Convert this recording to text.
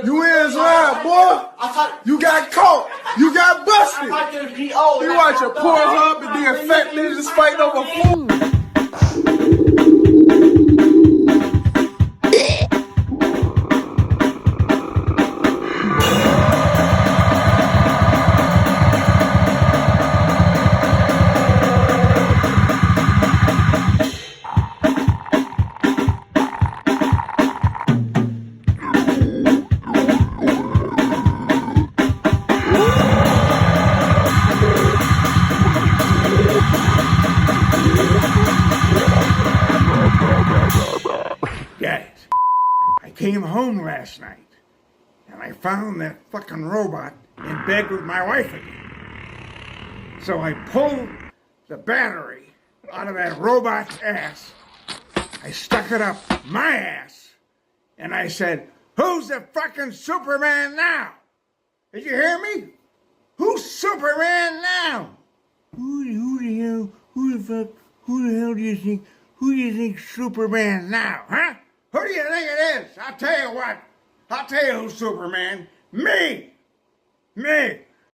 You in his line, boy. You got caught. You got busted. You watch your Pornhub and the fat niggas fighting over food. Guys, I came home last night and I found that fucking robot in bed with my wife again. So I pulled the battery out of that robot's ass, I stuck it up my ass, and I said, "Who's the fucking Superman now?" Did you hear me? Who's Superman now? Who the hell do you think Superman now, huh? Who do you think it is? I'll tell you what. I'll tell you who's Superman. Me!